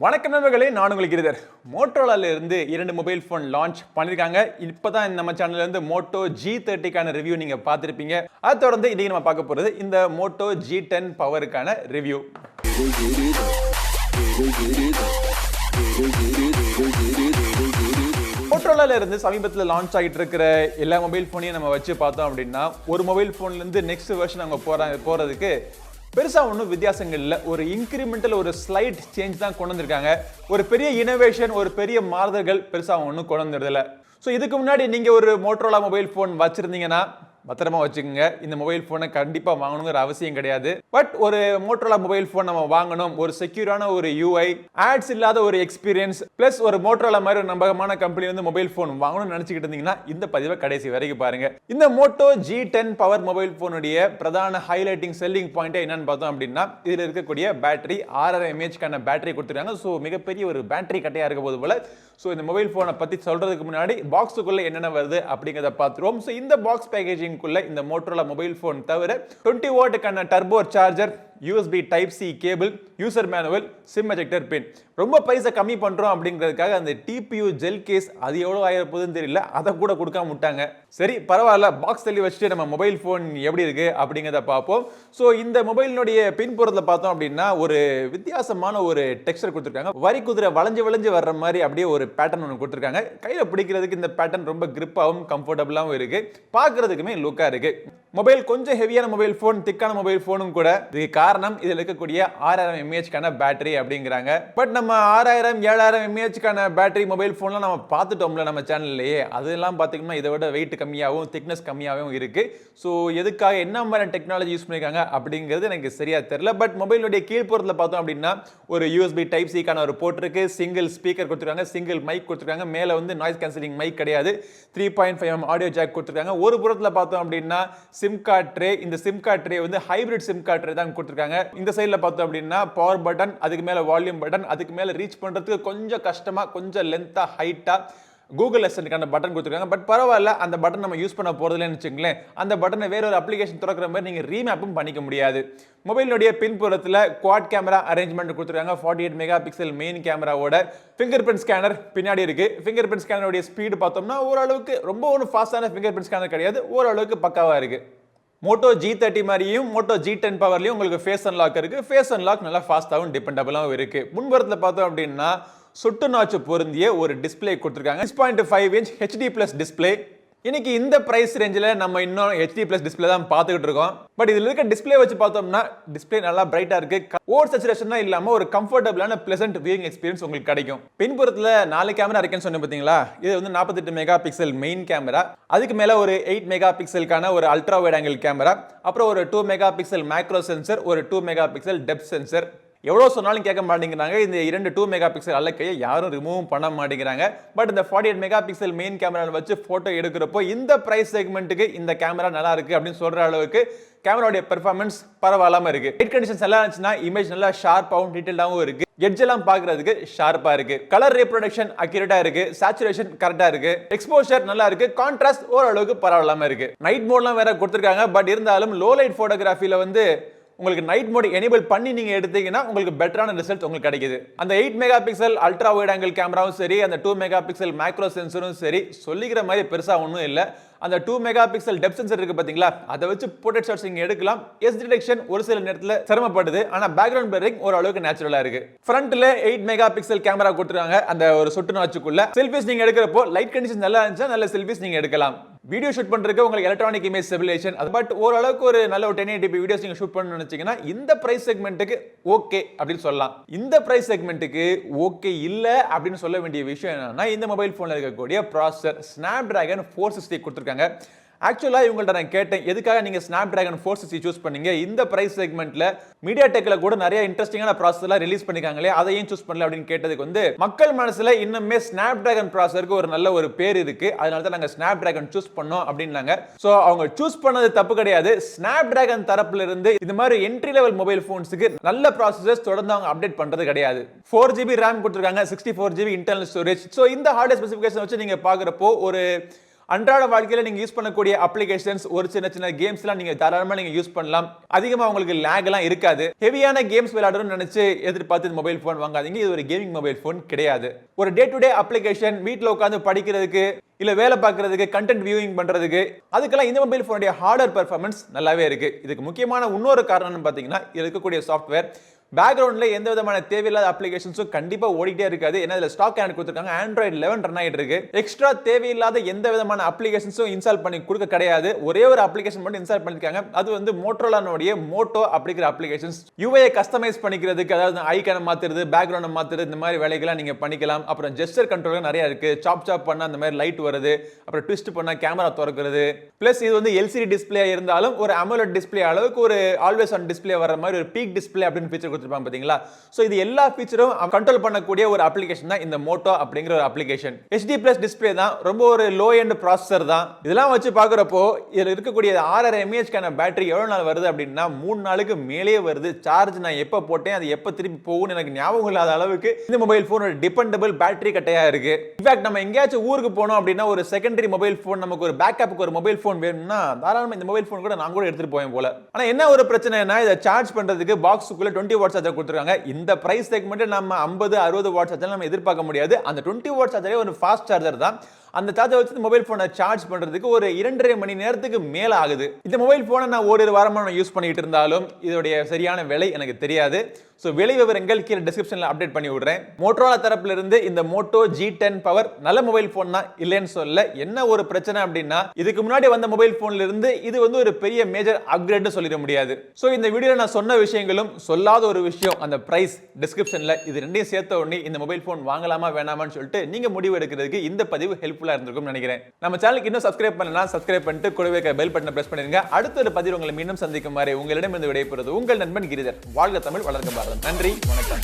வணக்கம் நண்பர்களே, நான் உங்களுக்கு கிரிதர். மோட்டோரோலால இருந்து 2 மொபைல் ஃபோன் லான்ச் பண்ணிருக்காங்க. இப்பதான் நம்ம சேனல்ல இருந்து மோட்டோ G30 கான ரிவ்யூ நீங்க பார்த்திருப்பீங்க. அதை தொடர்ந்து இன்னைக்கு நம்ம பார்க்க போறது இந்த மோட்டோ G10 பவருக்கான ரிவ்யூ. மோட்டோரோலால இருந்து சமீபத்தில் லான்ச் ஆகிட்டு இருக்கிற எல்லா மொபைல் ஃபோனையும் நம்ம வச்சு பார்த்தோம் அப்படின்னா, ஒரு மொபைல் ஃபோன்ல இருந்து நெக்ஸ்ட் வெர்ஷன் அவங்க போறதுக்கு பெருசா ஒன்றும் வித்தியாசங்கள் இல்லை. ஒரு இன்கிரிமெண்டல் ஒரு ஸ்லைட் சேஞ்ச் தான் கொண்டு வந்திருக்காங்க. ஒரு பெரிய இனோவேஷன், ஒரு பெரிய மாறுதல்கள் பெருசா ஒன்றும் கொண்டு வந்துடுதில்ல. ஸோ இதுக்கு முன்னாடி நீங்க ஒரு மோட்டோரோலா மொபைல் ஃபோன் வச்சிருந்தீங்கன்னா பத்திரமா வச்சுக்கோங்க. இந்த மொபைல் ஃபோனை கண்டிப்பாக வாங்கணுங்கிற அவசியம் கிடையாது. பட் ஒரு மோட்டோரோலா மொபைல் ஃபோன் நம்ம வாங்கணும், ஒரு செக்யூரான ஒரு யூஐ, ஆட்ஸ் இல்லாத ஒரு எக்ஸ்பீரியன்ஸ், பிளஸ் ஒரு மோட்டோரோலா மாதிரி ஒரு நம்பகமான கம்பெனி வந்து மொபைல் ஃபோன் வாங்கணும்னு நினைச்சிட்டு இருந்தீங்கன்னா இந்த பதிவை கடைசி வரைக்கும் பாருங்க. இந்த மோட்டோ G10 பவர் மொபைல் ஃபோனுடைய பிரதான ஹைலைட்டிங் செல்லிங் பாயிண்ட் என்னன்னு பார்த்தோம் அப்படின்னா, இதில் இருக்கக்கூடிய பேட்டரி 6000 mAh பேட்டரி கொடுத்துருக்காங்க. ஸோ மிகப்பெரிய ஒரு பேட்டரி கட்டையா இருக்க போது போல. ஸோ இந்த மொபைல் ஃபோனை பத்தி சொல்றதுக்கு முன்னாடி பாக்ஸுக்குள்ள என்னென்ன வருது அப்படிங்கிறத பார்த்துருவோம். ஸோ இந்த பாக்ஸ் பேக்கேஜிங் இந்த மோட்டோரோலா மொபைல் போன் தவிர 20 வாட்டுக்கான turbo charger, USB type C cable, user manual, SIM ejector pin. ரொம்ப பைசா கம்மி பண்றோம் அப்படிங்கிறதுக்காக அந்த TPU ஜெல் கேஸ் அது எவ்வளவு ஆயிரம் போகுதுன்னு தெரியல, அதை கூட கொடுக்காம விட்டாங்க. சரி பரவாயில்ல, பாக்ஸ் தள்ளி வச்சுட்டு நம்ம மொபைல் போன் எப்படி இருக்கு அப்படிங்கிறத பார்ப்போம். ஸோ இந்த மொபைலினுடைய பின்புறத்தில் பார்த்தோம் அப்படின்னா ஒரு வித்தியாசமான ஒரு டெக்ஸ்சர் கொடுத்துருக்காங்க. வரி குதிரை வளைஞ்சு வளைஞ்சு வர்ற மாதிரி அப்படியே ஒரு பேட்டர்ன் ஒன்று கொடுத்துருக்காங்க. கையில் பிடிக்கிறதுக்கு இந்த பேட்டர்ன் ரொம்ப கிரிப்பாகவும் கம்ஃபர்டபுளாகவும் இருக்கு, பார்க்கறதுக்குமே லுக்கா இருக்கு. மொபைல் கொஞ்சம் ஹெவியான மொபைல் போன், திக்கான மொபைல் போனும் கூட. இதுக்கு காரணம் இதில் இருக்கக்கூடிய 6000 mAh பேட்டரி அப்படிங்கிறாங்க. பட் நம்ம 6000 7000 mAh பேட்டரி மொபைல் போன்லாம் நம்ம பார்த்துட்டோம்ல நம்ம சேனல்லையே. அதெல்லாம் பார்த்தீங்கன்னா இதை விட வெயிட் கம்மியாகவும் திக்னஸ் கம்மியாகவும் இருக்கு. ஸோ எதுக்காக என்ன மாதிரி டெக்னாலஜி யூஸ் பண்ணிருக்காங்க அப்படிங்கிறது எனக்கு சரியா தெரியல. பட் மொபைலுடைய கீழ்ப்புறத்தில் பார்த்தோம் அப்படின்னா ஒரு USB டைப் C கான ஒரு போர்ட் இருக்கு, சிங்கிள் ஸ்பீக்கர் கொடுத்துருக்காங்க, சிங்கிள் மைக் கொடுத்துருக்காங்க. மேலே வந்து நாய்ஸ் கேன்சலிங் மைக் கிடையாது, 3.5mm ஆடியோ ஜாக் கொடுத்துருக்காங்க. ஒரு புறத்தில் பார்த்தோம் அப்படின்னா சிம் கார்டு ட்ரே. இந்த சிம் கார்டு ட்ரே வந்து ஹைபிரிட் சிம் கார்டு ட்ரே தான் கொடுத்துருக்காங்க. இந்த சைடில் பார்த்தோம் அப்படின்னா பவர் பட்டன், அதுக்கு மேலே வால்யூம் பட்டன், அதுக்கு மேலே ரீச் பண்ணுறதுக்கு கொஞ்சம் கஷ்டமாக கொஞ்சம் லென்த்தாக ஹைட்டாக கூகுள் அசிஸ்டன்ட்கான பட்டன் கொடுத்துருக்காங்க. பட் பரவாயில்ல, அந்த பட்டன் நம்ம யூஸ் பண்ண போகிறதுலன்னு வச்சுங்களேன். அந்த பட்டனை வேற ஒரு அப்ளிகேஷன் திறக்கிற மாதிரி நீங்கள் ரீமேப்பும் பண்ணிக்க முடியாது. மொபைலுடைய பின்புறத்தில் குவாட் கேமரா அரேஞ்ச்மெண்ட் கொடுத்துருக்காங்க. 48 மெகாபிக்சல் மெயின் கேமராவோட ஃபிங்கர் பிரிண்ட் ஸ்கேனர் பின்னாடி இருக்கு. ஃபிங்கர் பிரிண்ட் ஸ்கேனருடைய ஸ்பீடு பார்த்தோம்னா ஓரளவுக்கு ரொம்ப ஒன்றும் ஃபாஸ்டான ஃபிங்கர் பிரிண்ட் ஸ்கேனர் கிடையாது, ஓரளவுக்கு பக்காவாக இருக்கு. மோட்டோ G30 மாதிரியும் மோட்டோ G10 பவர்லையும் உங்களுக்கு ஃபேஸ் அன்லாக் இருக்கு. ஃபேஸ் அன்லாக் நல்லா ஃபாஸ்டாகவும் டிபெண்டபிளாகவும் இருக்கு. முன்புறத்தில் பார்த்தோம் அப்படின்னா சொட்டு நாச்சு பொருந்திய ஒரு டிஸ்பிளே கொடுத்துருக்காங்க. 6.5 inch HD+ டிஸ்பிளே. இன்னைக்கு இந்த பிரைஸ் ரேஞ்சில் நம்ம இன்னும் HD+ டிஸ்பிளே தான் பார்த்துக்கிட்டு இருக்கோம். பட் இதில் இருக்க டிஸ்பிளே வச்சு பார்த்தோம்னா டிஸ்பிளே நல்லா பிரைட்டா இருக்கு. ஓவர் சேச்சுரேஷன் இல்லாம ஒரு கம்ஃபர்டபிளான பிளசன்ட் வியூயிங் எக்ஸ்பீரியன்ஸ் உங்களுக்கு கிடைக்கும். பின்புறத்தில் 4 கேமரா இருக்குன்னு சொன்னேன் பார்த்தீங்களா. இது வந்து 48 மெகாபிக்சல் மெயின் கேமரா, அதுக்கு மேல ஒரு 8 மெகாபிக்சலுக்கான ஒரு அல்ட்ரா வைட் ஆங்கிள் கேமரா, அப்புறம் ஒரு 2 மெகாபிக்சல் மேக்ரோ சென்சர், ஒரு 2 மெகாபிக்சல் டெப்த் சென்சர். எவ்வளோ சொன்னாலும் கேட்க மாட்டேங்கிறாங்க. இந்த 2 மெகாபிக்சல் அல்லக்கையை யாரும் ரிமூவ் பண்ண மாட்டேங்கிறாங்க. பட் இந்த 48 மெகாபிக்சல் மெயின் கேமரா வச்சு போட்டோ எடுக்கிறப்போ இந்த பிரைஸ் செக்மெண்ட்டுக்கு இந்த கேமரா நல்லா இருக்கு அப்படின்னு சொல்ற அளவுக்கு கேமராவுடைய பெர்ஃபார்மன்ஸ் பரவாயில்லாம இருக்கு. லைட் கண்டிஷன்ஸ் எல்லாம் இருந்துச்சுன்னா இமேஜ் நல்லா ஷார்ப்பாகவும் டீடைல்டாகவும் இருக்கு. எட்ஜ் எல்லாம் பார்க்கிறதுக்கு ஷார்ப்பா இருக்கு. கலர் ரீப்ரொடக்ஷன் அக்யூரேட்டா இருக்கு. சேச்சுரேஷன் கரெக்டா இருக்கு. எக்ஸ்போஷர் நல்லா இருக்கு. கான்ட்ராஸ்ட் ஓரளவுக்கு பரவாயில்லாம இருக்கு. நைட் மோட்லாம் வேற கொடுத்துருக்காங்க. பட் இருந்தாலும் லோ லைட் போட்டோகிராஃபில வந்து உங்களுக்கு நைட் மோட் எனேபிள் பண்ணி நீங்க எடுத்தீங்கன்னா உங்களுக்கு பெட்டரான ரிசல்ட் உங்களுக்கு கிடைக்குது. அந்த 8 மெகாபிக்சல் அல்ட்ரா வைட் ஆங்கிள் கேமராவும் சரி, அந்த 2 மெகாபிக்சல் மேக்ரோ சென்சரும் சரி, சொல்லிக்கிற மாதிரி பெருசா ஒன்றும் இல்லை. அந்த 2 மெகாபிக்சல் டெப்த் சென்சர் இருக்கு பாத்தீங்களா, அதை வச்சு போர்ட்ரேட் ஷாட்ஸ் நீங்க எடுக்கலாம். எஸ் டிடெக்ஷன் ஒரு சில நேரத்தில் சிரமப்படுது, ஆனா பேக்ரவுண்ட் பிளரிங் ஓரளவுக்கு நேச்சுரலா இருக்கு. ஃப்ரண்ட்ல 8 மெகாபிக்சல் கேமரா கொடுத்துருக்காங்க. அந்த ஒரு சொட்டு நாச்சுக்குள்ள செல்ஃபிஸ் நீங்க எடுக்கிறப்போ லைட் கண்டிஷன் நல்லா இருந்துச்சா நல்ல செல்ஃபிஸ் நீங்க எடுக்கலாம். வீடியோ ஷூட் பண்றதுக்கு உங்களுக்கு எலக்ட்ரானிக் இமேஜ் ஸ்டெபிலைசேஷன், பட் ஓரளவுக்கு ஒரு நல்ல ஒரு 1080p வீடியோஸ் நீங்க ஷூட் பண்ணணும்னு நினைச்சீங்கன்னா இந்த பிரைஸ் செக்மெண்ட்டுக்கு ஓகே அப்படின்னு சொல்லலாம். இந்த பிரைஸ் செக்மெண்ட்டுக்கு ஓகே இல்ல அப்படின்னு சொல்ல வேண்டிய விஷயம் என்னன்னா, இந்த மொபைல் போன்ல இருக்கக்கூடிய ப்ராசஸர் Snapdragon 460 கொடுத்துருக்காங்க. ஆக்சுவலா இவங்கள்ட்ட நான் கேட்டேன், எதுக்காக நீங்க Snapdragon 460 சூஸ் பண்ணீங்க? இந்த பிரைஸ் செக்மெண்ட்ல MediaTekல கூட நிறைய இன்ட்ரெஸ்டிங்கான ப்ராசஸர்லாம் ரிலீஸ் பண்ணிருக்காங்களே, அதை ஏன் சூஸ் பண்ணல அப்படின்னு கேட்டதுக்கு வந்து மக்கள் மனசுல இன்னுமே Snapdragon ப்ராசஸருக்கு ஒரு நல்ல ஒரு பேர் இருக்கு, அதனால தான் நாங்க Snapdragon சூஸ் பண்ணோம் அப்படின்னாங்க. சோ அவங்க சூஸ் பண்ணது தப்பு கிடையாது. Snapdragon தரப்புல இருந்து இந்த மாதிரி என்ட்ரி லெவல் மொபைல் போன்ஸ்க்கு நல்ல ப்ராசஸர்ஸ் தொடர்ந்து அவங்க அப்டேட் பண்றது கிடையாது. 4GB RAM கொடுத்திருக்காங்க, 64GB இன்டர்னல் ஸ்டோரேஜ். சோ இந்த ஹார்ட்வேர் ஸ்பெசிஃபிகேஷன் வச்சு நீங்க பாக்குறப்போ ஒரு அன்றாட வாழ்க்கையில நீங்க யூஸ் பண்ணக்கூடிய அப்ளிகேஷன்ஸ், ஒரு சின்ன சின்ன கேம்ஸ்லாம் நீங்க தாராளமா நீங்க யூஸ் பண்ணலாம். அதிகமா உங்களுக்கு லேக் எல்லாம் இருக்காது. ஹெவியான கேம்ஸ் விளையாடணும்னு நினைச்சு எதிர்பார்த்து இந்த மொபைல் போன் வாங்காதீங்க. இது ஒரு கேமிங் மொபைல் போன் கிடையாது. ஒரு டே டு டே அப்ளிகேஷன், வீட்ல உட்கார்ந்து படிக்கிறதுக்கு இல்ல வேலை பார்க்கிறதுக்கு, கண்டென்ட் வியூயிங் பண்றதுக்கு, அதுக்கெல்லாம் இந்த மொபைல் போனுடைய ஹார்ட்வேர் பெர்ஃபார்மன்ஸ் நல்லாவே இருக்கு. இதுக்கு முக்கியமான இன்னொரு காரணம் பாத்தீங்கன்னா இதுல இருக்கக்கூடிய சாஃப்ட்வேர். பேக்ரவுண்ட்ல எந்த விதமான தேவையில்லாத அப்ளிகேஷன்ஸும் கண்டிப்பா ஓடிட்டே இருக்காது. ஏன்னா இதுல ஸ்டாக் ஆண்ட் கொடுத்திருக்காங்க. Android 11 ரன் ஆயிட்டு இருக்கு. எக்ஸ்ட்ரா தேவையில்லாத எந்த விதமான அப்ளிகேஷன்ஸும் இன்ஸ்டால் பண்ணி கொடுக்க கிடையாது. ஒரே ஒரு அப்ளிகேஷன் மட்டும் இன்ஸ்டால் பண்ணிருக்காங்க. அது வந்து மோட்டோரோலானுடைய மோட்டோ அப்படிங்கிற அப்ளிகேஷன்ஸ். UI கஸ்டமைஸ் பண்ணிக்கிறதுக்கு, அதாவது ஐகானை மாத்துறது, பேக்ரவுண்டை மாத்துறது, இந்த மாதிரி வேலைகளை நீங்க பண்ணிக்கலாம். அப்புறம் ஜெஸ்டர் கண்ட்ரோலர் நிறைய இருக்கு. சாப் பண்ணா அந்த மாதிரி லைட் வருது. அப்புறம் ட்விஸ்ட் பண்ணா கேமரா திறக்கிறது. பிளஸ் இது வந்து LCD டிஸ்ப்ளே இருந்தாலும் ஒரு AMOLED டிஸ்ப்ளே அளவுக்கு ஒரு ஆல்வேஸ் ஆன் டிஸ்ப்ளே வர மாதிரி ஒரு பீக் டிஸ்ப்ளே அப்படின்னு ஃபீச்சர் கொடுத்திருப்பாங்க பாத்தீங்களா. சோ இது எல்லா ஃபீச்சரும் கண்ட்ரோல் பண்ணக்கூடிய ஒரு அப்ளிகேஷன் தான் இந்த மோட்டோ அப்படிங்கிற ஒரு அப்ளிகேஷன். HD+ டிஸ்ப்ளே தான், ரொம்ப ஒரு லோ எண்ட் ப்ராசஸர் தான். இதெல்லாம் வச்சு பார்க்கறப்போ இதுல இருக்கக்கூடிய 6.5 mAh கான பேட்டரி எவ்வளவு நாள் வருது அப்படின்னா 3 நாளுக்கு மேலே வருது. சார்ஜ் நான் எப்ப போட்டேன், அது எப்ப திருப்பி போகும்னு எனக்கு ஞாபகம் இல்லாத அளவுக்கு இந்த மொபைல் போன் ஒரு டிபெண்டபிள் பேட்டரி கட்டையா இருக்கு. இன்ஃபேக்ட் நம்ம எங்கேயாச்சும் ஊருக்கு போனோம் அப்படின்னா ஒரு செகண்டரி மொபைல் போன், நமக்கு ஒரு பேக்கப்புக்கு ஒரு மொபைல் போன் வேணும்னா தாராளமா இந்த மொபைல் போன் கூட நான் கூட எடுத்துட்டு போவேன் போல. ஆனா என்ன ஒரு பிரச்சனைனா இதை சார்ஜ் பண்றதுக்கு பாக்ஸுக்குள்ள 20 வாட் சார்ஜர் கொடுத்திருக்காங்க. இந்த பிரைஸ் செக்மெண்ட் நம்ம 50-60 வாட் சார்ஜர் நம்ம எதிர்பார்க்க முடியாது. அந்த 20 வாட் சார்ஜரே ஒரு ஃபாஸ்ட் சார்ஜர் தான். அந்த சார்ஜர் வச்சு மொபைல் போனை சார்ஜ் பண்றதுக்கு ஒரு 2.5 மணி நேரத்துக்கு மேல ஆகுது. இந்த மொபைல் போனை நான் ஒரு வாரமா யூஸ் பண்ணிட்டு இருந்தாலும் இதோடைய சரியான விலை எனக்கு தெரியாது. சோ விலை விவரங்கள் கீழே டிஸ்கிரிப்ஷன்ல அப்டேட் பண்ணி விடுறேன். மோட்டோரோலா தரப்புல இருந்து இந்த Moto G10 Power நல்ல மொபைல் போன் தான், இல்லைன்னு சொல்ல. என்ன ஒரு பிரச்சனை அப்படின்னா இதுக்கு முன்னாடி வந்த மொபைல் போன்ல இருந்து இது வந்து ஒரு பெரிய மேஜர் அப்கிரேட் சொல்லிட முடியாது. சோ இந்த வீடியோல நான் சொன்ன விஷயங்களும் சொல்லாத ஒரு விஷயம், அந்த பிரைஸ் டிஸ்கிரிப்ஷன்ல இது ரெண்டையும் சேர்த்த உடனே இந்த மொபைல் போன் வாங்கலாமா வேணாமான்னு சொல்லிட்டு நீங்க முடிவு எடுக்கிறதுக்கு இந்த பதிவு ஹெல்ப்ஃபுல்லா இருந்திருக்கும் நினைக்கிறேன். நம்ம சேனலுக்கு இன்னும் சப்ஸ்கிரைப் பண்ணலாம், சப்ஸ்கிரைப் பண்ணிட்டு கூடவே பெல் பட்டனை பிரஸ் பண்ணிருங்க. அடுத்த ஒரு பதிவு உங்களை மீண்டும் சந்திக்கும் வரை உங்களிடமிருந்து விடைபெறுவது உங்கள் நண்பன் கிரிதர். வாழ்க தமிழ், வளர்க பாரதம். நன்றி, வணக்கம்.